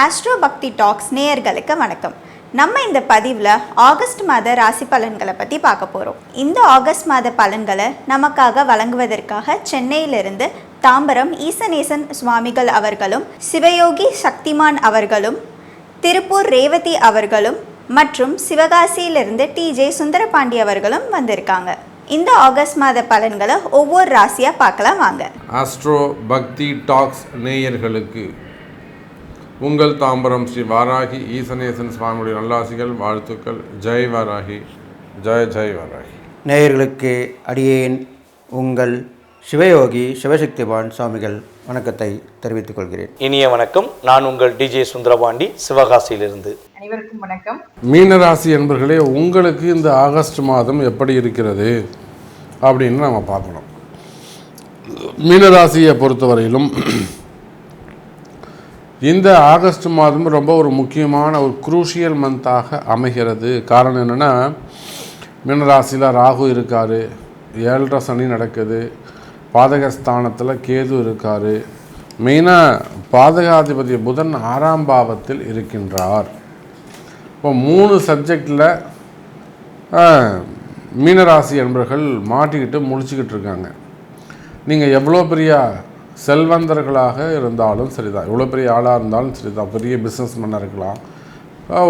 Astro பக்தி tax நேயர்களுக்கு வணக்கம். நம்ம இந்த பதிவில் ஆகஸ்ட் மாத ராசி பலன்களை பற்றி பார்க்க போகிறோம். இந்த ஆகஸ்ட் மாத பலன்களை நமக்காக வழங்குவதற்காக சென்னையிலிருந்து தாம்பரம் ஈசநேசன் சுவாமிகள் அவர்களும், சிவயோகி சக்திமான் அவர்களும், திருப்பூர் ரேவதி அவர்களும் மற்றும் சிவகாசியிலிருந்து TJ சுந்தரபாண்டி அவர்களும் வந்திருக்காங்க. இந்த ஆகஸ்ட் மாத பலன்களை ஒவ்வொரு ராசியாக பார்க்கலாம் வாங்க. ஆஸ்ட்ரோ பக்தி டாக்ஸ் நேயர்களுக்கு உங்கள் தாம்பரம் ஸ்ரீ வாராகி ஈசநேசன் சுவாமியுடைய நல்லாசிகள், வாழ்த்துக்கள். ஜெய் வாராகி, ஜெய் ஜெய் வாராகி. நேயர்களுக்கு அடியேன் உங்கள் சிவயோகி சிவசக்திமான் சுவாமிகள் வணக்கத்தை தெரிவித்துக் கொள்கிறேன். இனிய வணக்கம். நான் உங்கள் DJ சுந்தரபாண்டி, சிவகாசியிலிருந்து. அனைவருக்கும் வணக்கம். மீனராசி என்பர்களே, உங்களுக்கு இந்த ஆகஸ்ட் மாதம் எப்படி இருக்கிறது அப்படின்னு நம்ம பார்க்கணும். மீனராசியை பொறுத்தவரையிலும் இந்த ஆகஸ்ட் மாதம் ரொம்ப ஒரு முக்கியமான ஒரு குரூஷியல் மந்தாக அமைகிறது. காரணம் என்னென்னா, மீனராசியில் ராகு இருக்கார், 7.5 சனி நடக்குது, பாதகஸ்தானத்தில் கேது இருக்கார், மெயினாக பாதகாதிபதி புதன் 6ஆம் பாவத்தில் இருக்கின்றார். இப்போ 3 சப்ஜெக்டில் மீனராசி என்பவர்கள் மாட்டிக்கிட்டு முழிச்சிக்கிட்டு இருக்காங்க. நீங்கள் எவ்வளோ பெரிய செல்வந்தர்களாக இருந்தாலும் சரிதான், எவ்வளோ பெரிய ஆளாக இருந்தாலும் சரிதான், பெரிய பிஸ்னஸ் மேனாக இருக்கலாம்,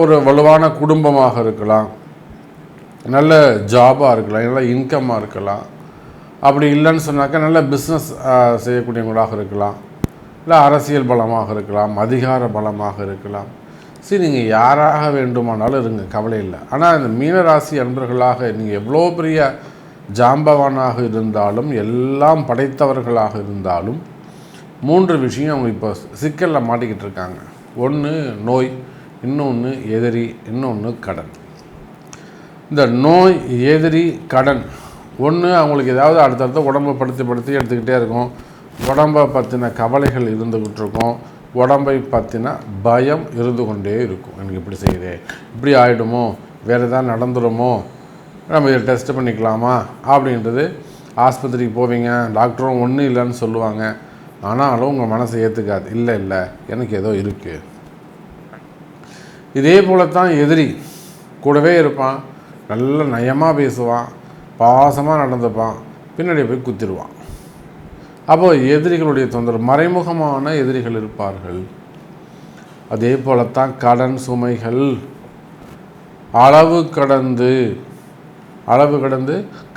ஒரு வலுவான குடும்பமாக இருக்கலாம், நல்ல ஜாபாக இருக்கலாம், நல்ல இன்கம்மாக இருக்கலாம், அப்படி இல்லைன்னு சொன்னாக்கா நல்ல பிஸ்னஸ் செய்யக்கூடியவங்களாக இருக்கலாம், இல்லை அரசியல் பலமாக இருக்கலாம், அதிகார பலமாக இருக்கலாம். சரி, நீங்கள் யாராக வேண்டுமானாலும் இருங்க, கவலை இல்லை. ஆனால் இந்த மீனராசி அன்பர்களாக நீங்கள் எவ்வளோ பெரிய ஜாம்பவானாக இருந்தாலும், எல்லாம் படைத்தவர்களாக இருந்தாலும் 3 விஷயம் அவங்க இப்போ சிக்கலில் மாட்டிக்கிட்டு இருக்காங்க. ஒன்று நோய், இன்னொன்று எதிரி, இன்னொன்று கடன். இந்த நோய், எதிரி, கடன் ஒன்று அவங்களுக்கு ஏதாவது அடுத்தடுத்த உடம்பை படுத்தி எடுத்துக்கிட்டே இருக்கும். உடம்பை பற்றின கவலைகள் இருந்துக்கிட்டு இருக்கும், உடம்பை பற்றின பயம் இருந்து கொண்டே இருக்கும். எனக்கு இப்படி செய்யுதே, இப்படி ஆகிடுமோ, வேறு எதாவது நடந்துடுமோ, நம்ம இதை டெஸ்ட் பண்ணிக்கலாமா அப்படின்றது. ஆஸ்பத்திரிக்கு போவீங்க, டாக்டரும் ஒன்றும் இல்லைன்னு சொல்லுவாங்க. ஆனாலும் உங்கள் மனசை ஏற்றுக்காது. இல்லை எனக்கு ஏதோ இருக்குது. இதே போலத்தான் எதிரி கூடவே இருப்பான், நல்ல நயமாக பேசுவான், பாசமாக நடந்துப்பான், பின்னாடி போய் குத்திடுவான். அப்போது எதிரிகளுடைய தொந்தரவு, மறைமுகமான எதிரிகள் இருப்பார்கள். அதே போலத்தான் கடன் சுமைகள் அளவு கடந்து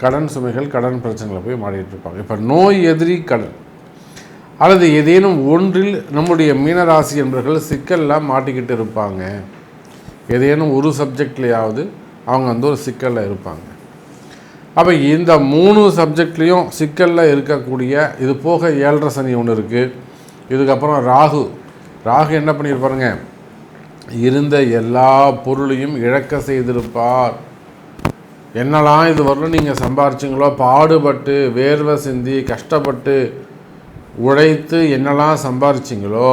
கடன் சுமைகள், கடன் பிரச்சனைகளை போய் மாட்டிகிட்டு இருப்பாங்க. இப்போ நோய், எதிரி, கடன் அல்லது ஏதேனும் ஒன்றில் நம்முடைய மீனராசி என்பவர்கள் சிக்கலில் மாட்டிக்கிட்டு இருப்பாங்க. ஏதேனும் ஒரு சப்ஜெக்ட்லையாவது அவங்க ஒரு சிக்கலில் இருப்பாங்க. அப்போ இந்த 3 சப்ஜெக்ட்லேயும் சிக்கலில் இருக்கக்கூடிய, இது போக 7.5 சனி ஒன்று இருக்குது. இதுக்கப்புறம் ராகு என்ன பண்ணியிருப்பாருங்க, இருந்த எல்லா பொருளையும் இழக்க செய்திருப்பார். என்னெல்லாம் இது வரலும் நீங்கள் சம்பாரிச்சிங்களோ, பாடுபட்டு வேர்வை சிந்தி கஷ்டப்பட்டு உழைத்து என்னெல்லாம் சம்பாரிச்சிங்களோ,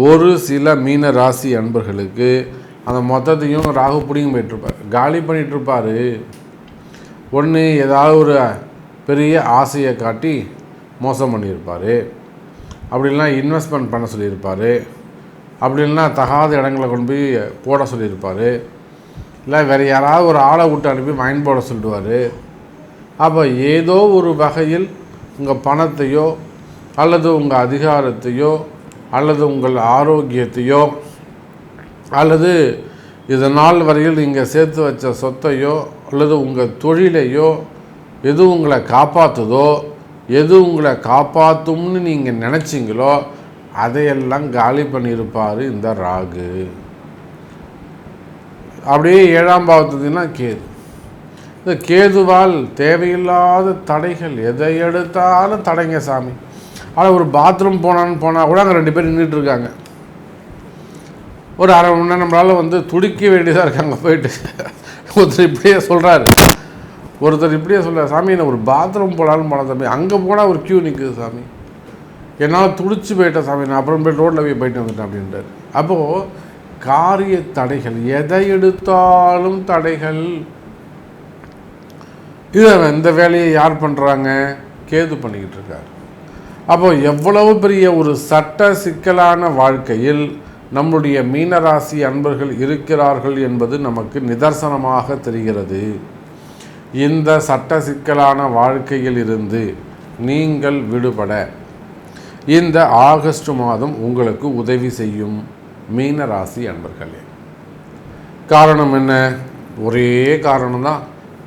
ஒரு சில மீன ராசி அன்பர்களுக்கு அந்த மொத்தத்தையும் ராகு பிடிங்க போயிட்டுருப்பார், காலி பண்ணிகிட்ருப்பார். ஒன்று ஏதாவது ஒரு பெரிய ஆசையை காட்டி மோசம் பண்ணியிருப்பார், அப்படின்னா இன்வெஸ்ட்மெண்ட் பண்ண சொல்லியிருப்பார், அப்படின்னா தகாத இடங்களை கொண்டு போய் போட சொல்லியிருப்பார், இல்லை வேறு யாராவது ஒரு ஆளை விட்டு அனுப்பி மைண்ட் போட சொல்லிடுவார். அப்போ ஏதோ ஒரு வகையில் உங்கள் பணத்தையோ அல்லது உங்கள் அதிகாரத்தையோ அல்லது உங்கள் ஆரோக்கியத்தையோ அல்லது இதனால் வரையில் நீங்கள் சேர்த்து வச்ச சொத்தையோ அல்லது உங்கள் தொழிலையோ எது உங்களை காப்பாற்றுதோ, எது உங்களை காப்பாற்றும்னு நீங்கள் நினச்சிங்களோ அதையெல்லாம் காலி பண்ணியிருப்பார் இந்த ராகு. அப்படியே 7ஆம் பாவத்துக்குன்னா கேது. இந்த கேதுவால் தேவையில்லாத தடைகள், எதை எடுத்தாலும் தடைங்க சாமி. ஆனால் ஒரு பாத்ரூம் போனால் கூட அங்கே 2 பேர் நின்றுட்டு இருக்காங்க. ஒரு அரை மணி நேரம் நம்மளால் துடிக்க வேண்டியதாக இருக்காங்க. போயிட்டு ஒருத்தர் இப்படியே சொல்கிறார், சாமி நான் ஒரு பாத்ரூம் போனாலும் போனேன் சாமி, அங்கே போனால் ஒரு க்யூ நிற்குது சாமி, என்னால் துடிச்சு போயிட்டேன் சாமி, நான் அப்புறம் போய் ரோட்டில் போய் போயிட்டு வந்துட்டேன் அப்படின்றார். அப்போது காரிய தடைகள், எதை எடுத்தாலும் தடைகள். இந்த வேலையை யார் பண்ணுறாங்க? கேது பண்ணிக்கிட்டு இருக்கார். அப்போது எவ்வளவு பெரிய ஒரு சட்ட சிக்கலான வாழ்க்கையில் நம்முடைய மீனராசி அன்பர்கள் இருக்கிறார்கள் என்பது நமக்கு நிதர்சனமாக தெரிகிறது. இந்த சட்ட சிக்கலான வாழ்க்கையில் இருந்து நீங்கள் விடுபட இந்த ஆகஸ்ட் மாதம் உங்களுக்கு உதவி செய்யும் மீனராசி அன்பர்களே. காரணம் என்ன? ஒரே காரணம்தான்.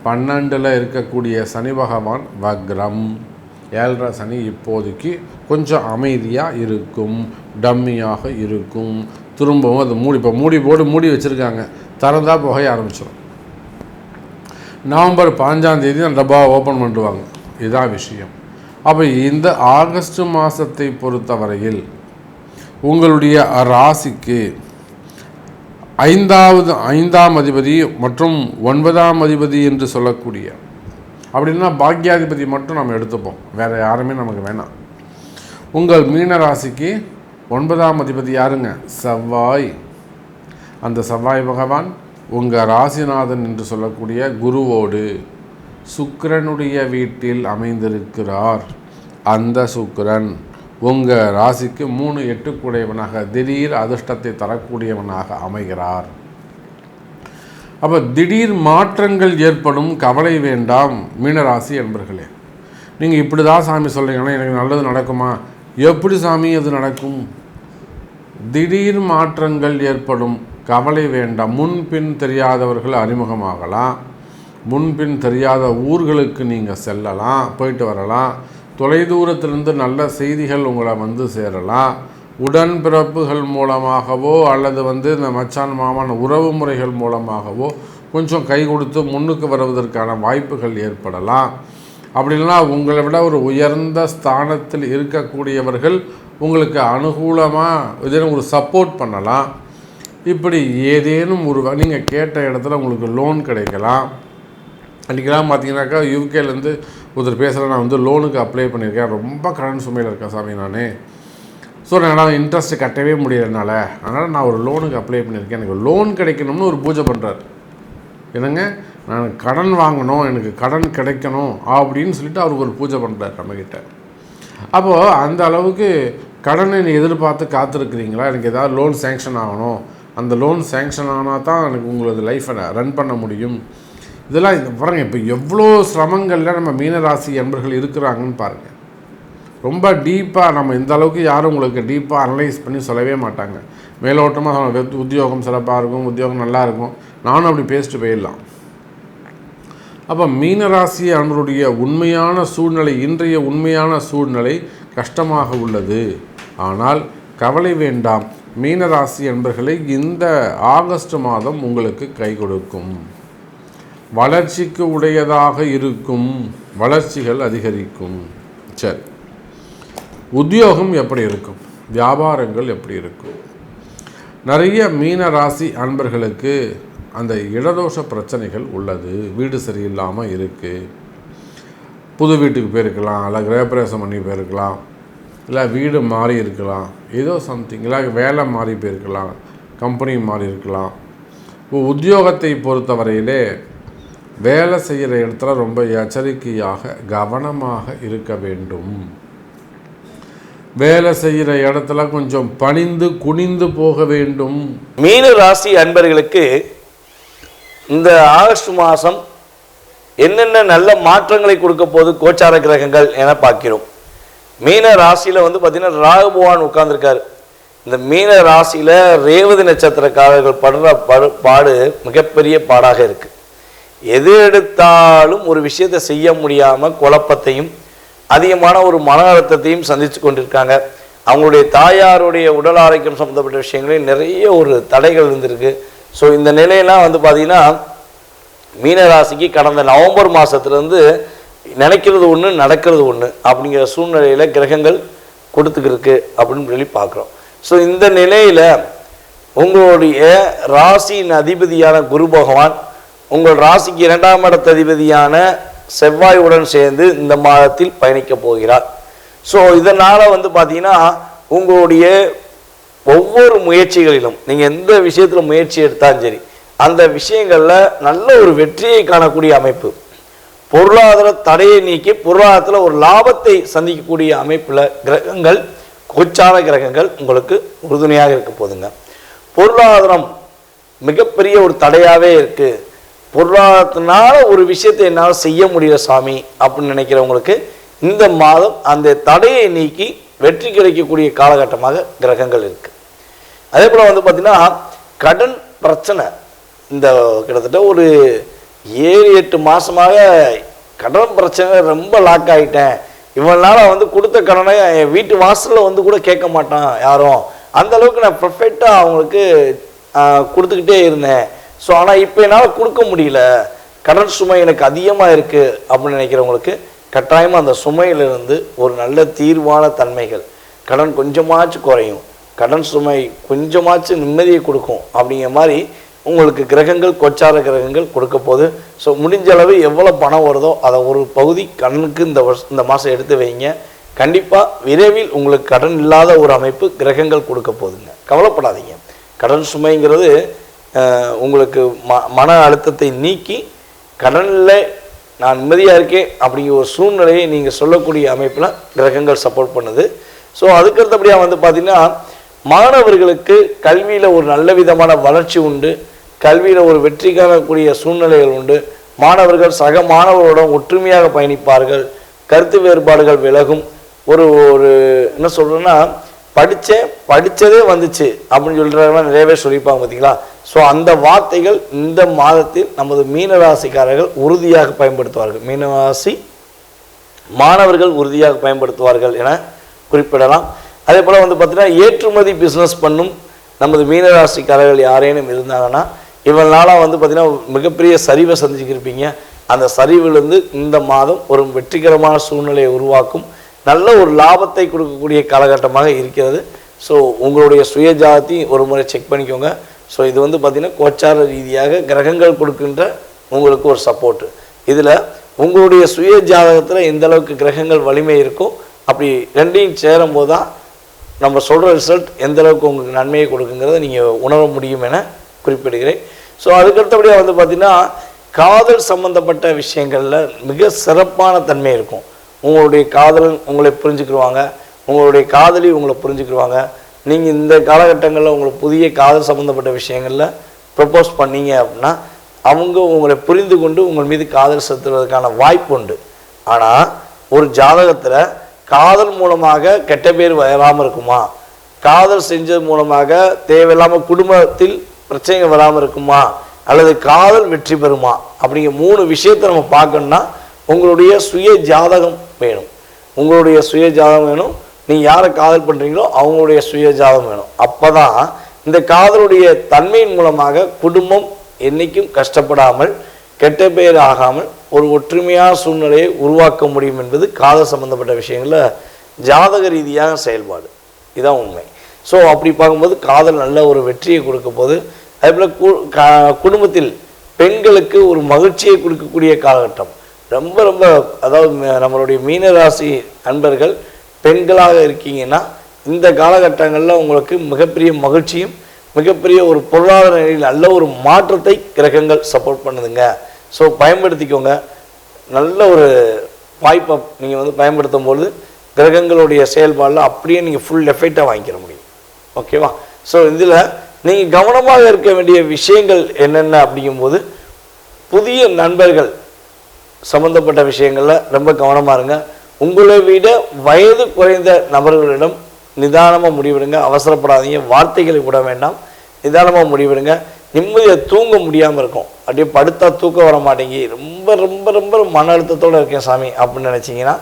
12ல் இருக்கக்கூடிய சனி பகவான் வக்ரம். 7.5 சனி இப்போதைக்கு கொஞ்சம் அமைதியாக இருக்கும், டம்மியாக இருக்கும். திரும்பவும் அது மூடி வச்சுருக்காங்க, திறந்தா புகைய ஆரம்பிச்சிடும். நவம்பர் 5ஆம் தேதி அந்த டப்பாவை ஓப்பன் பண்ணிடுவாங்க. இதுதான் விஷயம். அப்போ இந்த ஆகஸ்ட் மாதத்தை பொறுத்தவரையில் உங்களுடைய ராசிக்கு 5ஆம் அதிபதி மற்றும் 9ஆம் அதிபதி என்று சொல்லக்கூடிய, அப்படின்னா பாக்யாதிபதி மட்டும் நம்ம எடுத்துப்போம், வேறு யாருமே நமக்கு வேணாம். உங்கள் மீன ராசிக்கு 9ஆம் அதிபதி யாருங்க? செவ்வாய். அந்த செவ்வாய் பகவான் உங்கள் ராசிநாதன் என்று சொல்லக்கூடிய குருவோடு சுக்கிரனுடைய வீட்டில் அமைந்திருக்கிறார். அந்த சுக்கிரன் உங்கள் ராசிக்கு 3-8 கூடையவனாக, திடீர் அதிர்ஷ்டத்தை தரக்கூடியவனாக அமைகிறார். அப்போ திடீர் மாற்றங்கள் ஏற்படும், கவலை வேண்டாம் மீனராசி என்பர்களே. நீங்கள் இப்படி தான் சாமி சொல்கிறீங்கன்னா எனக்கு நல்லது நடக்குமா? எப்படி சாமி அது நடக்கும்? திடீர் மாற்றங்கள் ஏற்படும், கவலை வேண்டாம். முன்பின் தெரியாதவர்கள் அறிமுகமாகலாம், முன்பின் தெரியாத ஊர்களுக்கு நீங்கள் செல்லலாம், போயிட்டு வரலாம். தொலைதூரத்திலிருந்து நல்ல செய்திகள் உங்களை வந்து சேரலாம். உடன்பிறப்புகள் மூலமாகவோ அல்லது இந்த மச்சான் மாமன் உறவு முறைகள் மூலமாகவோ கொஞ்சம் கை கொடுத்து முன்னுக்கு வருவதற்கான வாய்ப்புகள் ஏற்படலாம். அப்படி இல்லைனா உங்களை விட ஒரு உயர்ந்த ஸ்தானத்தில் இருக்கக்கூடியவர்கள் உங்களுக்கு அனுகூலமாக ஏதேனும் ஒரு சப்போர்ட் பண்ணலாம். இப்படி ஏதேனும் ஒரு நீங்கள் கேட்ட இடத்துல உங்களுக்கு லோன் கிடைக்கலாம். அன்றைக்கெல்லாம் பார்த்தீங்கன்னாக்கா யூகேலேருந்து ஒருத்தர் பேசுகிறேன், நான் லோனுக்கு அப்ளை பண்ணியிருக்கேன், ரொம்ப கடன் சுமையில் இருக்கேன் சாமி நான். ஸோ என்னால் இன்ட்ரெஸ்ட்டு கட்டவே முடியலனால, அதனால் நான் ஒரு லோனுக்கு அப்ளை பண்ணியிருக்கேன், எனக்கு லோன் கிடைக்கணும்னு ஒரு பூஜை பண்ணுறார். என்னங்க, நான் கடன் வாங்கணும், எனக்கு கடன் கிடைக்கணும் அப்படின்னு சொல்லிட்டு அவருக்கு ஒரு பூஜை பண்ணுறார் நம்மக்கிட்ட. அப்போது அந்த அளவுக்கு கடனை நீ எதிர்பார்த்து காத்திருக்கிறீங்களா? எனக்கு ஏதாவது லோன் சேங்ஷன் ஆகணும், அந்த லோன் சேங்ஷன் ஆனால் தான் எனக்கு உங்களது லைஃப்பை ரன் பண்ண முடியும். இதெல்லாம் பாருங்கள், இப்போ எவ்வளோ சிரமங்களில் நம்ம மீனராசி என்பர்கள் இருக்கிறாங்கன்னு பாருங்கள். ரொம்ப டீப்பாக நம்ம இந்த அளவுக்கு யாரும் உங்களுக்கு டீப்பாக அனலைஸ் பண்ணி சொல்லவே மாட்டாங்க. மேலோட்டமாக உத்தியோகம் சிறப்பாக இருக்கும், உத்தியோகம் நல்லா இருக்கும், நானும் அப்படி பேசிட்டு போயிடலாம். அப்போ மீனராசி அவர்களுடைய உண்மையான சூழ்நிலை, இன்றைய உண்மையான சூழ்நிலை கஷ்டமாக உள்ளது. ஆனால் கவலை வேண்டாம் மீனராசி என்பர்களை, இந்த ஆகஸ்ட் மாதம் உங்களுக்கு கை கொடுக்கும், வளர்ச்சிக்கு உடையதாக இருக்கும், வளர்ச்சிகள் அதிகரிக்கும். சரி, உத்தியோகம் எப்படி இருக்கும்? வியாபாரங்கள் எப்படி இருக்கும்? நிறைய மீனராசி அன்பர்களுக்கு அந்த இடதோஷ பிரச்சனைகள் உள்ளது. வீடு சரியில்லாமல் இருக்குது, புது வீட்டுக்கு போயிருக்கலாம், இல்லை கிரகப்பிரவேசம் பண்ணி போயிருக்கலாம், இல்லை வீடு மாறி இருக்கலாம், ஏதோ சம்திங், இல்லை வேலை மாறி போயிருக்கலாம், கம்பெனி மாறி இருக்கலாம். உத்தியோகத்தை பொறுத்தவரையிலே வேலை செய்கிற இடத்துல ரொம்ப எச்சரிக்கையாக கவனமாக இருக்க வேண்டும். வேலை செய்கிற இடத்துல கொஞ்சம் பணிந்து குனிந்து போக வேண்டும். மீன ராசி அன்பர்களுக்கு இந்த ஆகஸ்ட் மாதம் என்னென்ன நல்ல மாற்றங்களை கொடுக்க போது கோச்சார கிரகங்கள் என பார்க்கிறோம். மீன ராசியில் பார்த்தீங்கன்னா ராகு பகவான் உட்கார்ந்துருக்காரு. இந்த மீன ராசியில் ரேவதி நட்சத்திரக்காரர்கள் படுற பாடு மிகப்பெரிய பாடாக இருக்குது. எது எடுத்தாலும் ஒரு விஷயத்தை செய்ய முடியாமல் குழப்பத்தையும் அதிகமான ஒரு மன அழுத்தத்தையும் சந்தித்து கொண்டிருக்காங்க. அவங்களுடைய தாயாருடைய உடல் ஆரோக்கியம் சம்மந்தப்பட்ட விஷயங்களில் நிறைய ஒரு தடைகள் இருந்திருக்கு. ஸோ இந்த நிலையெல்லாம் பார்த்தீங்கன்னா மீனராசிக்கு கடந்த நவம்பர் மாதத்துலேருந்து நினைக்கிறது ஒன்று நடக்கிறது ஒன்று அப்படிங்கிற சூழ்நிலையில் கிரகங்கள் கொடுத்துக்கிருக்கு அப்படின்னு சொல்லி பார்க்குறோம். ஸோ இந்த நிலையில் உங்களுடைய ராசியின் அதிபதியான குரு பகவான் உங்கள் ராசிக்கு 2ஆம் இடத்து அதிபதியான செவ்வாயுடன் சேர்ந்து இந்த மாதத்தில் பயணிக்க போகிறார். ஸோ இதனால் பார்த்தீங்கன்னா உங்களுடைய ஒவ்வொரு முயற்சிகளிலும் நீங்கள் எந்த விஷயத்தில் முயற்சி எடுத்தாலும் சரி, அந்த விஷயங்களில் நல்ல ஒரு வெற்றியை காணக்கூடிய அமைப்பு, பொருளாதார தடையை நீக்கி பொருளாதாரத்தில் ஒரு லாபத்தை சந்திக்கக்கூடிய அமைப்பில் கிரகங்கள், கோச்சார கிரகங்கள் உங்களுக்கு உறுதுணையாக இருக்க போதுங்க. பொருளாதாரம் மிகப்பெரிய ஒரு தடையாகவே இருக்குது, பொருளாதாரத்தினால ஒரு விஷயத்தை என்னால் செய்ய முடியல சாமி அப்படின்னு நினைக்கிறவங்களுக்கு இந்த மாதம் அந்த தடையை நீக்கி வெற்றி கிடைக்கக்கூடிய காலகட்டமாக கிரகங்கள் இருக்குது. அதே போல் வந்து பார்த்திங்கன்னா கடன் பிரச்சனை இந்த கிட்டத்தட்ட ஒரு 7-8 மாதமாக கடன் பிரச்சனை ரொம்ப லாக் ஆகிட்டேன், இவனால வந்து கொடுத்த கடனை என் வீட்டு வாசலில் வந்து கூட கேட்க மாட்டான் யாரும், அந்த அளவுக்கு நான் பர்ஃபெக்டாக அவங்களுக்கு கொடுத்துக்கிட்டே இருந்தேன். ஸோ ஆனால் இப்போ என்னால் கொடுக்க முடியல, கடன் சுமை எனக்கு அதிகமாக இருக்குது அப்படின்னு நினைக்கிறவங்களுக்கு கட்டாயமாக அந்த சுமையிலிருந்து ஒரு நல்ல தீர்வான தன்மைகள், கடன் கொஞ்சமாச்சும் குறையும், கடன் சுமை கொஞ்சமாச்சும் நிம்மதியை கொடுக்கும் அப்படிங்கிற மாதிரி உங்களுக்கு கிரகங்கள் கோச்சார கிரகங்கள் கொடுக்க போகுது. ஸோ முடிஞ்ச அளவு எவ்வளோ பணம் வருதோ அதை ஒரு பகுதி கடனுக்கு இந்த மாதம் எடுத்து வைங்க. கண்டிப்பாக விரைவில் உங்களுக்கு கடன் இல்லாத ஒரு அமைப்பு கிரகங்கள் கொடுக்க போகுதுங்க. கவலைப்படாதீங்க. கடன் சுமைங்கிறது உங்களுக்கு மன அழுத்தத்தை நீக்கி கடனில் நான் நிம்மதியாக இருக்கேன் அப்படிங்கிற ஒரு சூழ்நிலையை நீங்கள் சொல்லக்கூடிய அமைப்பில் கிரகங்கள் சப்போர்ட் பண்ணுது. ஸோ அதுக்கடுத்தபடியாக வந்து பார்த்திங்கன்னா மாணவர்களுக்கு கல்வியில் ஒரு நல்ல விதமான வளர்ச்சி உண்டு, கல்வியில் ஒரு வெற்றி காணக்கூடிய சூழ்நிலைகள் உண்டு, மாணவர்கள் சக மாணவர்களுடன் ஒற்றுமையாக பயணிப்பார்கள், கருத்து வேறுபாடுகள் விலகும். ஒரு என்ன சொல்கிறேன்னா படித்ததே வந்துச்சு அப்படின்னு சொல்கிறவங்க நிறைய பேர் சொல்லியிருப்பாங்க பார்த்தீங்களா. ஸோ அந்த வார்த்தைகள் இந்த மாதத்தில் நமது மீனராசிக்காரர்கள் உறுதியாக பயன்படுத்துவார்கள், மீனராசி மாணவர்கள் உறுதியாக பயன்படுத்துவார்கள் என குறிப்பிடலாம். அதே போல் வந்து பார்த்திங்கன்னா ஏற்றுமதி பிஸ்னஸ் பண்ணும் நமது மீனராசிக்காரர்கள் யாரேனும் இருந்தாங்கன்னா இவனால வந்து பார்த்திங்கன்னா மிகப்பெரிய சரிவை சந்திச்சிருப்பீங்க. அந்த சரிவிலிருந்து இந்த மாதம் ஒரு வெற்றிகரமான சூழ்நிலையை உருவாக்கும், நல்ல ஒரு லாபத்தை கொடுக்கக்கூடிய காலகட்டமாக இருக்கிறது. ஸோ உங்களுடைய சுய ஜாதத்தையும் ஒரு முறை செக் பண்ணிக்கோங்க. ஸோ இது வந்து பார்த்திங்கன்னா கோச்சார ரீதியாக கிரகங்கள் கொடுக்கின்ற உங்களுக்கு ஒரு சப்போர்ட்டு. இதில் உங்களுடைய சுய ஜாதகத்தில் எந்த அளவுக்கு கிரகங்கள் வலிமை இருக்கோ அப்படி ரெண்டையும் சேரும்போது தான் நம்ம சொல்கிற ரிசல்ட் எந்த அளவுக்கு உங்களுக்கு நன்மையை கொடுக்குங்கிறத நீங்கள் உணர முடியும் என குறிப்பிடுகிறேன். ஸோ அதுக்கடுத்தபடியாக வந்து பார்த்திங்கன்னா காதல் சம்பந்தப்பட்ட விஷயங்களில் மிக சிறப்பான தன்மை இருக்கும். உங்களுடைய காதலன் உங்களை புரிஞ்சுக்கிடுவாங்க, உங்களுடைய காதலி உங்களை புரிஞ்சுக்கிடுவாங்க. நீங்கள் இந்த காலகட்டங்களில் உங்களுக்கு புதிய காதல் சம்மந்தப்பட்ட விஷயங்களில் ப்ரப்போஸ் பண்ணீங்க அப்படின்னா அவங்க உங்களை புரிந்து கொண்டு உங்கள் மீது காதல் செலுத்துவதற்கான வாய்ப்பு உண்டு. ஆனால் ஒரு ஜாதகத்தில் காதல் மூலமாக கெட்ட பேர் வராமல் இருக்குமா, காதல் செஞ்சது மூலமாக தேவையில்லாமல் குடும்பத்தில் பிரச்சனைகள் வராமல் இருக்குமா, அல்லது காதல் வெற்றி பெறுமா அப்படிங்கிற 3 விஷயத்தை நம்ம பார்க்கணுன்னா உங்களுடைய சுய ஜாதகம் வேணும். உங்களுடைய சுய ஜாதகம் வேணும். நீங்கள் யாரை காதல் பண்ணுறீங்களோ அவங்களுடைய சுய ஜாதகம் வேணும். அப்போ தான் இந்த காதலுடைய தன்மையின் மூலமாக குடும்பம் என்றைக்கும் கஷ்டப்படாமல் கெட்ட பெயர் ஆகாமல் ஒரு ஒற்றுமையான சூழ்நிலையை உருவாக்க முடியும் என்பது காதல் சம்பந்தப்பட்ட விஷயங்களில் ஜாதக ரீதியாக செயல்பாடு. இதுதான் உண்மை. ஸோ அப்படி பார்க்கும்போது காதல் நல்ல ஒரு வெற்றியை கொடுக்க போது, அதேபோல் குடும்பத்தில் பெண்களுக்கு ஒரு மகிழ்ச்சியை கொடுக்கக்கூடிய காலகட்டம். ரொம்ப ரொம்ப அதாவது நம்மளுடைய மீனராசி அன்பர்கள் பெண்களாக இருக்கீங்கன்னா இந்த காலகட்டங்களில் உங்களுக்கு மிகப்பெரிய மகிழ்ச்சியும் மிகப்பெரிய ஒரு பொருளாதார நிலையில் நல்ல ஒரு மாற்றத்தை கிரகங்கள் சப்போர்ட் பண்ணுதுங்க. ஸோ பயன்படுத்திக்கோங்க. நல்ல ஒரு வாய்ப்பை நீங்கள் வந்து பயன்படுத்தும் பொழுது கிரகங்களுடைய செயல்பாடில் அப்படியே நீங்கள் ஃபுல் எஃபெக்டாக வாங்கிக்கிற முடியும். ஓகேவா? ஸோ இதில் நீங்கள் கவனமாக இருக்க வேண்டிய விஷயங்கள் என்னென்ன அப்படிங்கும்போது புதிய நண்பர்கள் சம்மந்தப்பட்ட விஷயங்களில் ரொம்ப கவனமாக இருங்க. உங்களை விட வயது குறைந்த நபர்களிடம் நிதானமாக முடிவெடுங்க. அவசரப்படாதீங்க, வார்த்தைகளை விட வேண்டாம், நிதானமாக முடிவெடுங்க. நிம்மதியை தூங்க முடியாமல் இருக்கும், அப்படியே படுத்தா தூக்கம் வர மாட்டேங்கி ரொம்ப ரொம்ப ரொம்ப மன அழுத்தத்தோடு இருக்கேன் சாமி அப்படின்னு நினச்சிங்கன்னா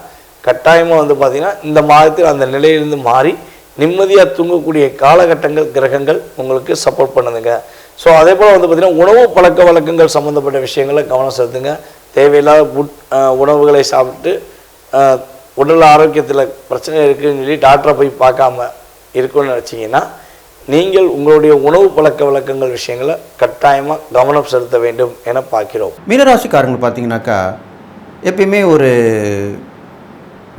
கட்டாயமாக வந்து பார்த்திங்கன்னா இந்த மாதத்தில் அந்த நிலையிலிருந்து மாறி நிம்மதியாக தூங்கக்கூடிய காலகட்டங்கள் கிரகங்கள் உங்களுக்கு சப்போர்ட் பண்ணுதுங்க. ஸோ அதே போல் வந்து பார்த்திங்கன்னா உணவு பழக்க வழக்கங்கள் சம்மந்தப்பட்ட விஷயங்களில் கவனம் செலுத்துங்க. தேவையில்லாத உணவுகளை சாப்பிட்டு உடல் ஆரோக்கியத்தில் பிரச்சனை இருக்குதுன்னு சொல்லி டாக்டரை போய் பார்க்காம இருக்குன்னு நினச்சிங்கன்னா நீங்கள் உங்களுடைய உணவு பழக்க வழக்கங்கள் விஷயங்களை கட்டாயமாக கவனம் செலுத்த வேண்டும் என பார்க்கிறோம். மீனராசிக்காரங்க பார்த்தீங்கன்னாக்கா எப்பயுமே ஒரு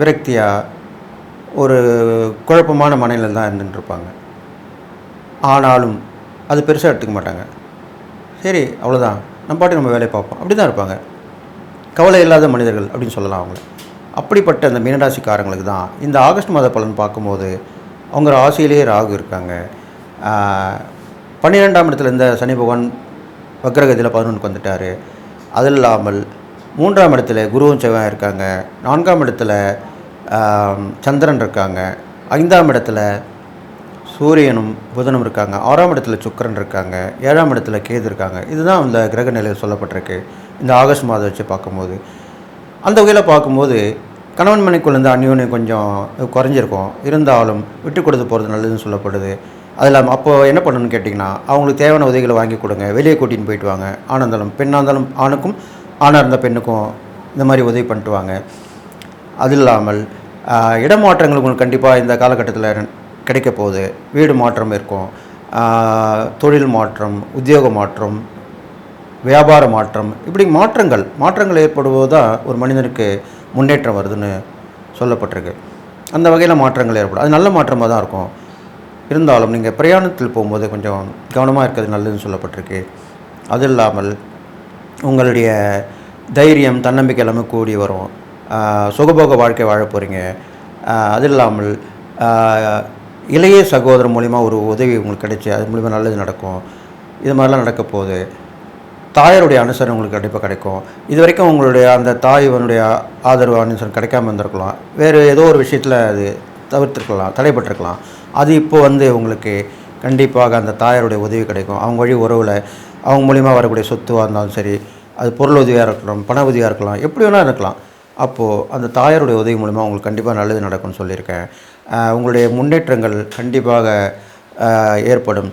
விரக்தியாக ஒரு குழப்பமான மனநிலையில் தான் இருந்துட்டுருப்பாங்க. ஆனாலும் அது பெருசாக எடுத்துக்க மாட்டாங்க. சரி அவ்வளோதான், நம்ம பாட்டு நம்ம வேலையை பார்ப்போம், அப்படி தான் இருப்பாங்க. கவலை இல்லாத மனிதர்கள் அப்படின்னு சொல்லலாம் அவங்கள. அப்படிப்பட்ட அந்த மீனராசிக்காரங்களுக்கு தான் இந்த ஆகஸ்ட் மாத பலன் பார்க்கும்போது அவங்க ராசியிலேயே ராகு இருக்காங்க, 12ஆம் இடத்துல இந்த சனி பகவான் வக்ரகதியில் 11க்கு வந்துட்டார். அது இல்லாமல் 3ஆம் இடத்துல குருவும் செவ்வாயும் இருக்காங்க. 4ஆம் இடத்துல சந்திரன் இருக்காங்க. 5ஆம் இடத்துல சூரியனும் புதனும் இருக்காங்க. 6ஆம் இடத்துல சுக்கிரன் இருக்காங்க. 7ஆம் இடத்துல கேது இருக்காங்க. இதுதான் இந்த கிரக நிலையில் சொல்லப்பட்டிருக்கு இந்த ஆகஸ்ட் மாதம் வச்சு பார்க்கும்போது. அந்த வகையில் பார்க்கும்போது கணவன் மனைக்குள்ள இருந்து அந்யோன்யம் கொஞ்சம் குறைஞ்சிருக்கும். இருந்தாலும் விட்டு கொடுத்து போகிறது நல்லதுன்னு சொல்லப்படுது. அது இல்லாமல் அப்போது என்ன பண்ணணும்னு கேட்டிங்கன்னா, அவங்களுக்கு தேவையான உதவிகளை வாங்கி கொடுங்க. வெளியே கூட்டின்னு போயிட்டு வாங்க. ஆணாக இருந்தாலும் பெண்ணாக இருந்தாலும் ஆணுக்கும், ஆணாக இருந்த பெண்ணுக்கும் இந்த மாதிரி உதவி பண்ணிட்டு வாங்க. அது இல்லாமல் இடமாற்றங்கள் உங்களுக்கு கண்டிப்பாக இந்த காலகட்டத்தில் கிடைக்க போகுது. வீடு மாற்றம் இருக்கும், தொழில் மாற்றம், உத்தியோக மாற்றம், வியாபார மாற்றம், இப்படி மாற்றங்கள் ஏற்படுவது தான் ஒரு மனிதனுக்கு முன்னேற்றம் வருதுன்னு சொல்லப்பட்டிருக்கு. அந்த வகையில் மாற்றங்கள் ஏற்படும். அது நல்ல மாற்றமாக தான் இருக்கும். இருந்தாலும் நீங்கள் பிரயாணத்தில் போகும்போது கொஞ்சம் கவனமாக இருக்கிறது நல்லதுன்னு சொல்லப்பட்டிருக்கு. அது இல்லாமல் உங்களுடைய தைரியம், தன்னம்பிக்கை எல்லாமே கூடி வரும். சுகபோக வாழ்க்கை வாழ போகிறீங்க. அது இல்லாமல் இளைய சகோதரர் மூலிமா ஒரு உதவி உங்களுக்கு கிடைச்சி அது மூலிமா நல்லது நடக்கும். இது மாதிரிலாம் நடக்க போகுது. தாயாருடைய அனுசரணை உங்களுக்கு கண்டிப்பாக கிடைக்கும். இது வரைக்கும் உங்களுடைய அந்த தாயினுடைய ஆதரவு அனுசரணை கிடைக்காம இருந்திருக்கலாம். வேறு ஏதோ ஒரு விஷயத்தில் அது தவிர்த்திருக்கலாம், தடைப்பட்டிருக்கலாம். அது இப்போ உங்களுக்கு கண்டிப்பாக அந்த தாயாருடைய உதவி கிடைக்கும். அவங்க வழி உறவில் அவங்க மூலிமா வரக்கூடிய சொத்துவாக இருந்தாலும் சரி, அது பொருள் உதவியாக இருக்கலாம், பண உதவியாக இருக்கலாம், எப்படி வேணால் இருக்கலாம். அப்போது அந்த தாயாருடைய உதவி மூலிமா உங்களுக்கு கண்டிப்பாக நல்லது நடக்கும்னு சொல்லியிருக்கேன். உங்களுடைய முன்னேற்றங்கள் கண்டிப்பாக ஏற்படும்.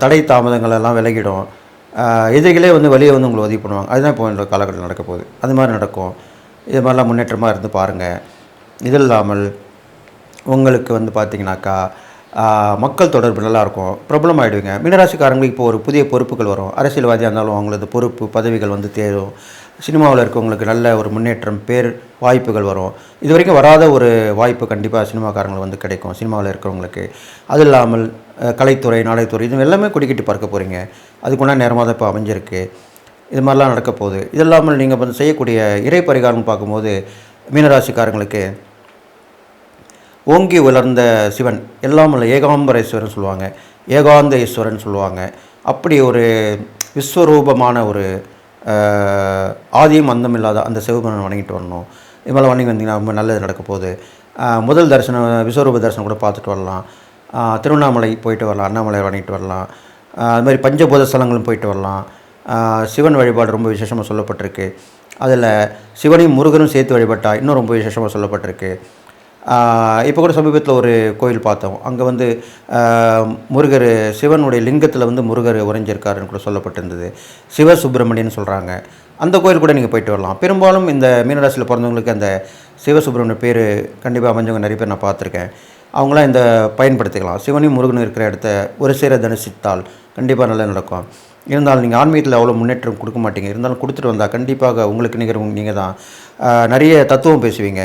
தடை தாமதங்கள் எல்லாம் விலகிடும். எதிரிகளே வெளியே உங்களை உதவி பண்ணுவாங்க. அதுதான் இப்போ இந்த காலகட்டத்தில் நடக்க போகுது. அது மாதிரி நடக்கும். இது மாதிரிலாம் முன்னேற்றமாக இருந்து பாருங்கள். இது இல்லாமல் உங்களுக்கு பார்த்திங்கனாக்கா மக்கள் தொடர்பு நல்லாயிருக்கும். பிரபலம் ஆகிடுவீங்க. மீனராசிக்காரங்களுக்கு இப்போ ஒரு புதிய பொறுப்புகள் வரும். அரசியல்வாதியாக இருந்தாலும் அவங்களது பொறுப்பு பதவிகள் தேரும். சினிமாவில் இருக்கவங்களுக்கு நல்ல ஒரு முன்னேற்றம், பேர், வாய்ப்புகள் வரும். இது வரைக்கும் வராத ஒரு வாய்ப்பு கண்டிப்பாக சினிமாக்காரங்களுக்கு கிடைக்கும், சினிமாவில் இருக்கிறவங்களுக்கு. அது இல்லாமல் கலைத்துறை, நாடகத்துறை இது எல்லாமே குடிக்கிட்டு பார்க்க போகிறீங்க. அதுக்குன்னா நேரமாக தான் இப்போ அமைஞ்சிருக்கு. இது மாதிரிலாம் நடக்க போகுது. இது இல்லாமல் நீங்கள் செய்யக்கூடிய இறை பரிகாரம் பார்க்கும்போது மீனராசிக்காரங்களுக்கு ஓங்கி உலர்ந்த சிவன், எல்லாம் ஏகாம்பரேஸ்வரன் சொல்லுவாங்க, ஏகாந்த ஈஸ்வரன் சொல்லுவாங்க. அப்படி ஒரு விஸ்வரூபமான ஒரு ஆதியும் அந்தம் இல்லாத அந்த சிவபெருமானை வணங்கிட்டு வரணும். இது மாதிரி வணங்கி வந்தீங்கன்னா ரொம்ப நல்லது நடக்க போகுது. முதல் தரிசனம், விஸ்வரூப தரிசனம் கூட பார்த்துட்டு வரலாம். திருவண்ணாமலை போயிட்டு வரலாம், அண்ணாமலை வணங்கிட்டு வரலாம். அது மாதிரி பஞ்சபூத ஸ்தலங்களும் போயிட்டு வரலாம். சிவன் வழிபாடு ரொம்ப விசேஷமாக சொல்லப்பட்டிருக்கு. அதில் சிவனையும் முருகனும் சேர்த்து வழிபட்டால் இன்னும் ரொம்ப விசேஷமாக சொல்லப்பட்டிருக்கு. இப்போ கூட சமீபத்தில் ஒரு கோயில் பார்த்தோம். அங்கே முருகர், சிவனுடைய லிங்கத்தில் முருகர் உறைஞ்சிருக்காருன்னு கூட சொல்லப்பட்டிருந்தது. சிவசுப்பிரமணியன்னு சொல்கிறாங்க. அந்த கோயில் கூட நீங்கள் போயிட்டு வரலாம். பெரும்பாலும் இந்த மீனராசியில் பிறந்தவங்களுக்கு அந்த சிவசுப்பிரமணிய பேர் கண்டிப்பாக அமைஞ்சவங்க நிறைய பேர் நான் பார்த்துருக்கேன். அவங்களாம் இந்த பயன்படுத்திக்கலாம். சிவனையும் முருகனும் இருக்கிற இடத்த ஒரு சேர தரிசித்தால் கண்டிப்பாக நல்லா நடக்கும். இருந்தாலும் நீங்கள் ஆன்மீகத்தில் அவ்வளோ முன்னேற்றம் கொடுக்க மாட்டீங்க. இருந்தாலும் கொடுத்துட்டு வந்தால் கண்டிப்பாக உங்களுக்கு நிகர் நீங்கள் தான். நிறைய தத்துவம் பேசுவீங்க,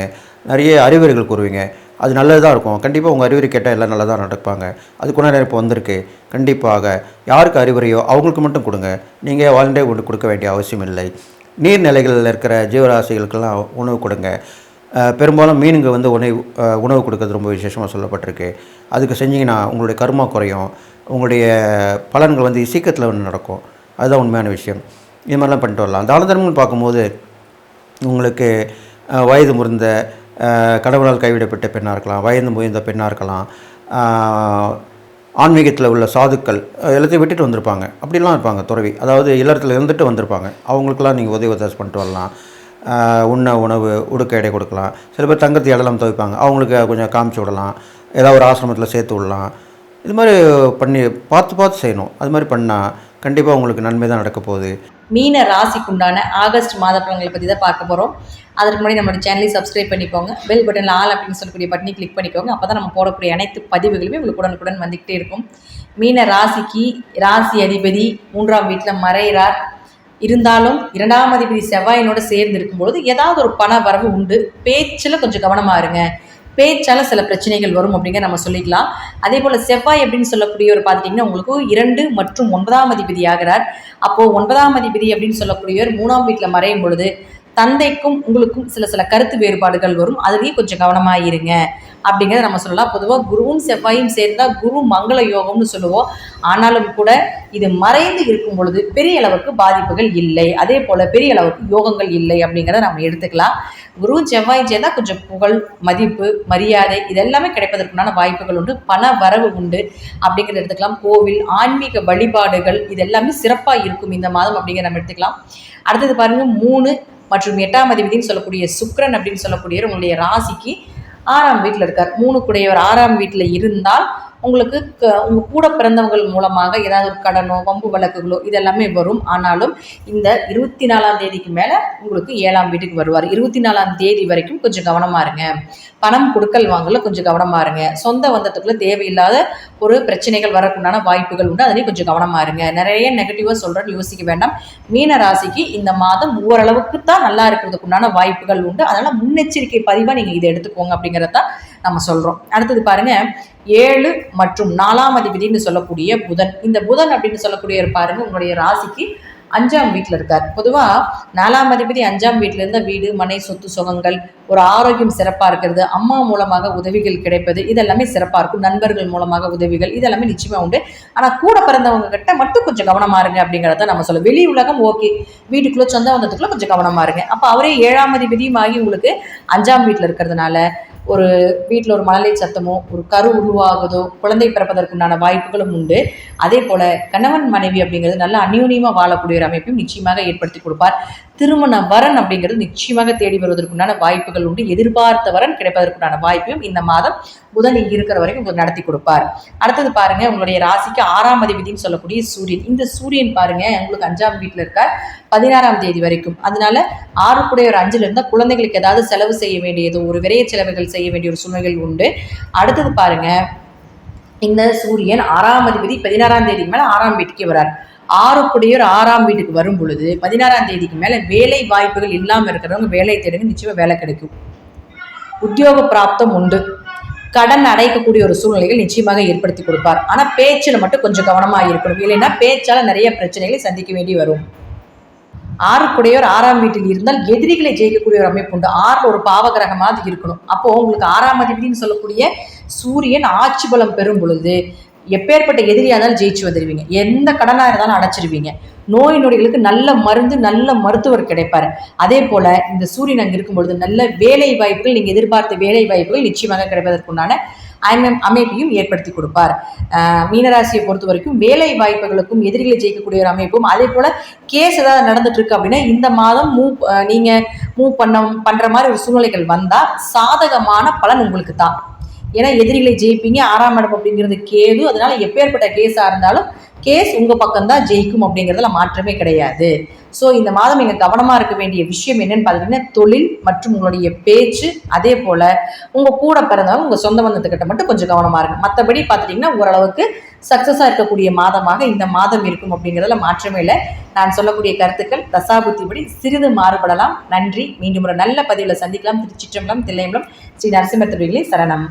நிறைய அறிவுரைகள் கூறுவீங்க. அது நல்லது தான் இருக்கும். கண்டிப்பாக உங்கள் அறிவுரை கேட்டால் எல்லாம் நல்லா தான் நடப்பாங்க. அதுக்குள்ள நேரம் இப்போ வந்திருக்கு. கண்டிப்பாக யாருக்கு அறிவுரையோ அவங்களுக்கு மட்டும் கொடுங்க. நீங்கள் வாழ்ந்தே ஒன்று கொடுக்க வேண்டிய அவசியம் இல்லை. நீர்நிலைகளில் இருக்கிற ஜீவராசிகளுக்கெல்லாம் உணவு கொடுங்க. பெரும்பாலும் மீனுங்க உணவு கொடுக்கறது ரொம்ப விசேஷமாக சொல்லப்பட்டிருக்கு. அதுக்கு செஞ்சிங்கன்னா உங்களுடைய கர்மா குறையும். உங்களுடைய பலன்கள் சீக்கிரத்தில் நடக்கும். அதுதான் உண்மையான விஷயம். இது மாதிரிலாம் பண்ணிட்டு வரலாம். தான தர்மங்கள் பார்க்கும்போது உங்களுக்கு வயது முறிந்த, கடவுளால் கைவிடப்பட்ட பெண்ணாக இருக்கலாம், வயது முயர்ந்த பெண்ணாக இருக்கலாம், ஆன்மீகத்தில் உள்ள சாதுக்கள் எல்லாத்தையும் விட்டுட்டு வந்திருப்பாங்க. அப்படிலாம் இருப்பாங்க துறவி, அதாவது இல்லறத்தில் இருந்துட்டு வந்திருப்பாங்க. அவங்களுக்கெல்லாம் நீங்கள் உதவி பண்ணிட்டு வரலாம். உண்ண உணவு, உடுக்க எடை கொடுக்கலாம். சில பேர் தங்கத்தை இடலாம் துவைப்பாங்க, அவங்களுக்கு கொஞ்சம் காமிச்சு விடலாம். ஏதாவது ஒரு ஆசிரமத்தில் சேர்த்து விடலாம். இது மாதிரி பண்ணி பார்த்து செய்யணும். அது மாதிரி பண்ணால் கண்டிப்பாக உங்களுக்கு நன்மை தான் நடக்க போகுது. மீன ராசிக்குண்டான ஆகஸ்ட் மாத பலன்களை பற்றி தான் பார்க்க போகிறோம். அதற்கு முன்னாடி நம்மளோட சேனலை சப்ஸ்கிரைப் பண்ணிக்கோங்க. பெல் பட்டனில் ஆல் அப்படின்னு சொல்லக்கூடிய பட்டனை கிளிக் பண்ணிக்கோங்க. அப்போ தான் நம்ம போடக்கூடிய அனைத்து பதிவுகளுமே உங்களுக்கு உடனுக்குடன் வந்துக்கிட்டே இருக்கும். மீன ராசிக்கு ராசி அதிபதி 3ஆம் வீட்டில் மறைகிறார். இருந்தாலும் 2ஆம் அதிபதி செவ்வாயினோட சேர்ந்து இருக்கும்பொழுது ஏதாவது ஒரு பண வரவு உண்டு. பேச்சில் கொஞ்சம் கவனமாக இருங்க. பேச்சால் சில பிரச்சனைகள் வரும் அப்படிங்கிற நம்ம சொல்லிக்கலாம். அதே போல் செவ்வாய் அப்படின்னு சொல்லக்கூடியவர் பார்த்துட்டிங்கன்னா உங்களுக்கு 2 மற்றும் 9ஆம் அதிபதி ஆகிறார். அப்போது 9ஆம் அதிபதி அப்படின்னு சொல்லக்கூடியவர் 3ஆம் வீட்டில் மறையும் பொழுது தந்தைக்கும் உங்களுக்கும் சில கருத்து வேறுபாடுகள் வரும். அதுலேயும் கொஞ்சம் கவனமாக இருங்க அப்படிங்கிறத நம்ம சொல்லலாம். பொதுவாக குருவும் செவ்வாயும் சேர்ந்தால் குரு மங்கள யோகம்னு சொல்லுவோம். ஆனாலும் கூட இது மறைந்து இருக்கும் பொழுது பெரிய அளவுக்கு பாதிப்புகள் இல்லை, அதே போல் பெரிய அளவுக்கு யோகங்கள் இல்லை அப்படிங்கிறத நம்ம எடுத்துக்கலாம். குருவும் செவ்வாயும் சேர்ந்தால் கொஞ்சம் புகழ், மதிப்பு, மரியாதை இதெல்லாமே கிடைப்பதற்குண்டான வாய்ப்புகள் உண்டு. பண வரவு உண்டு அப்படிங்கிறத எடுத்துக்கலாம். கோவில், ஆன்மீக வழிபாடுகள் இது எல்லாமே சிறப்பாக இருக்கும் இந்த மாதம் அப்படிங்கிற நம்ம எடுத்துக்கலாம். அடுத்தது பாருங்கள், 3 மற்றும் 8ஆம் அதிபதினு சொல்லக்கூடிய சுக்கிரன் அப்படின்னு சொல்லக்கூடியவர் உங்களுடைய ராசிக்கு 6ஆம் வீட்டில் இருக்கார். 3 கூடையவர் 6ஆம் வீட்டில் இருந்தால் உங்களுக்கு உங்கள் கூட பிறந்தவங்கள் மூலமாக ஏதாவது ஒரு கடனோ வம்பு வழக்குகளோ இதெல்லாமே வரும். ஆனாலும் இந்த 24ஆம் தேதிக்கு மேலே உங்களுக்கு 7ஆம் வீட்டுக்கு வருவார். 24ஆம் தேதி வரைக்கும் கொஞ்சம் கவனமாக இருங்க. பணம் கொடுக்கல் வாங்கல கொஞ்சம் கவனமாக இருங்க. சொந்த பந்தத்துக்குள்ள தேவையில்லாத ஒரு பிரச்சனைகள் வரக்குண்டான வாய்ப்புகள் உண்டு, அதுலேயும் கொஞ்சம் கவனமாக இருங்க. நிறைய நெகட்டிவாக சொல்கிறேன்னு யோசிக்க வேண்டாம். மீன ராசிக்கு இந்த மாதம் ஓரளவுக்கு தான் நல்லா இருக்கிறதுக்குண்டான வாய்ப்புகள் உண்டு. அதனால் முன்னெச்சரிக்கை பதிவாக நீங்கள் இதை எடுத்துக்கோங்க அப்படிங்கிறத நம்ம சொல்கிறோம். அடுத்தது பாருங்கள், 7 மற்றும் 4ஆம் அதிபதினு சொல்லக்கூடிய புதன். இந்த புதன் அப்படின்னு சொல்லக்கூடிய பாருங்க உங்களுடைய ராசிக்கு 5ஆம் வீட்டில் இருக்கார். பொதுவாக 4ஆம் அதிபதி 5ஆம் வீட்டில் இருந்தால் வீடு, மனை, சொத்து, சுகங்கள், ஒரு ஆரோக்கியம் சிறப்பாக இருக்கிறது, அம்மா மூலமாக உதவிகள் கிடைப்பது இதெல்லாமே சிறப்பாக இருக்கும். நண்பர்கள் மூலமாக உதவிகள் இதெல்லாமே நிச்சயமாக உண்டு. ஆனால் கூட பிறந்தவங்க கிட்ட மட்டும் கொஞ்சம் கவனமாக இருங்க அப்படிங்கிறத நம்ம சொல்லுவோம். வெளி உலகம் ஓகே, வீட்டுக்குள்ளே சொந்த வந்ததுக்குள்ளே கொஞ்சம் கவனமாக இருங்க. அப்போ அவரே 7ஆம் அதிபதியும் ஆகி உங்களுக்கு 5ஆம் வீட்டில் இருக்கிறதுனால ஒரு வீட்டில் ஒரு மழலை சத்தமோ, ஒரு கரு உருவாகுதோ, குழந்தை பிறப்பதற்குண்டான வாய்ப்புகளும் உண்டு. அதே போல் கணவன் மனைவி அப்படிங்கிறது நல்ல அந்யோன்யமாக வாழக்கூடிய ஒரு அமைப்பையும் நிச்சயமாக ஏற்படுத்தி கொடுப்பார். திருமண வரன் அப்படிங்கிறது நிச்சயமாக தேடி வருவதற்குண்டான வாய்ப்புகள் உண்டு. எதிர்பார்த்த வரன் கிடைப்பதற்குண்டான வாய்ப்பையும் இந்த மாதம் புதன் இங்கே இருக்கிற வரைக்கும் உங்களுக்கு நடத்தி கொடுப்பார். அடுத்தது பாருங்க, உங்களுடைய ராசிக்கு 6ஆம் அதிபதினு சொல்லக்கூடிய சூரியன். இந்த சூரியன் பாருங்க உங்களுக்கு 5ஆம் வீட்டில் இருக்கார் 16ஆம் தேதி வரைக்கும். அதனால 6 கூடையவர் 5ல் இருந்தால் குழந்தைகளுக்கு ஏதாவது செலவு செய்ய வேண்டியதோ, ஒரு விரைய செலவுகள் செய்ய வேண்டிய ஒரு சூழ்நிலைகள் உண்டு. அடுத்தது பாருங்க, இந்த சூரியன் 6ஆம் அதிபதி 16ஆம் தேதிக்கு மேலே 6ஆம் வீட்டுக்கே வரார். 6 கூடையவர் 6ஆம் வீட்டுக்கு வரும் பொழுது 16ஆம் தேதிக்கு மேலே வேலை வாய்ப்புகள் இல்லாமல் இருக்கிறவங்க வேலை தேடுங்க, நிச்சயமாக வேலை கிடைக்கும். உத்தியோக பிராப்தம் உண்டு. கடன் அடைக்கக்கூடிய ஒரு சூழ்நிலைகள் நிச்சயமாக ஏற்படுத்தி கொடுப்பார். ஆனால் பேச்சில் மட்டும் கொஞ்சம் கவனமாக இருக்கணும், இல்லைன்னா பேச்சால் நிறைய பிரச்சனைகளை சந்திக்க வேண்டி வரும். 6 கூடையவர் 6ஆம் வீட்டில் இருந்தால் எதிரிகளை ஜெயிக்கக்கூடிய ஒரு அமைப்பு உண்டு. 6 ஒரு பாவகிரகமாக இருக்கணும். அப்போ உங்களுக்கு 6ஆம் அதிபதினு சொல்லக்கூடிய சூரியன் ஆட்சி பலம் பெறும் பொழுது எப்பேற்பட்ட எதிரியாக இருந்தாலும் ஜெயிச்சு வந்துடுவீங்க. எந்த கடனாக இருந்தாலும் அடைச்சிருவீங்க. நோய் நொடிகளுக்கு நல்ல மருந்து, நல்ல மருத்துவர் கிடைப்பார். அதே போல் இந்த சூரியன் அங்கே இருக்கும் பொழுது நல்ல வேலை வாய்ப்புகள், நீங்கள் எதிர்பார்த்த வேலை வாய்ப்புகள் நிச்சயமாக கிடைப்பதற்குண்டான அமைப்பையும் ஏற்படுத்தி கொடுப்பார். மீனராசியை பொறுத்த வரைக்கும் வேலை வாய்ப்புகளுக்கும் எதிரிகளை ஜெயிக்கக்கூடிய ஒரு அமைப்பும், அதே போல் கேஸ் ஏதாவது நடந்துட்டு இருக்கு அப்படின்னா இந்த மாதம் நீங்கள் மூவ் பண்ணுற மாதிரி ஒரு சூழ்நிலைகள் வந்தால் சாதகமான பலன் உங்களுக்கு தான். ஏன்னா எதிரிகளை ஜெயிப்பீங்க. 6ஆம் இடம் அப்படிங்கிறது கேது. அதனால எப்பேற்பட்ட கேஸாக இருந்தாலும் கேஸ் உங்கள் பக்கம்தான் ஜெயிக்கும் அப்படிங்கிறதுல மாற்றமே கிடையாது. ஸோ இந்த மாதம் நீங்கள் கவனமாக இருக்க வேண்டிய விஷயம் என்னன்னு பார்த்தீங்கன்னா, தொழில் மற்றும் உங்களுடைய பேச்சு, அதே போல் உங்கள் கூட பிறந்தவங்க உங்கள் சொந்த பந்தத்துக்கிட்ட மட்டும் கொஞ்சம் கவனமாக இருக்கும். மற்றபடி பார்த்துட்டிங்கன்னா ஓரளவுக்கு சக்ஸஸாக இருக்கக்கூடிய மாதமாக இந்த மாதம் இருக்கும் அப்படிங்கிறதுல மாற்றமே இல்லை. நான் சொல்லக்கூடிய கருத்துக்கள் தசாபுத்திபடி சிறிது மாறுபடலாம். நன்றி. மீண்டும் ஒரு நல்ல பதிவில் சந்திக்கலாம். திருச்சிற்றம்பலம், தில்லையம்பலம், ஸ்ரீ நரசிம்மர் திருவிகளே சரணம்.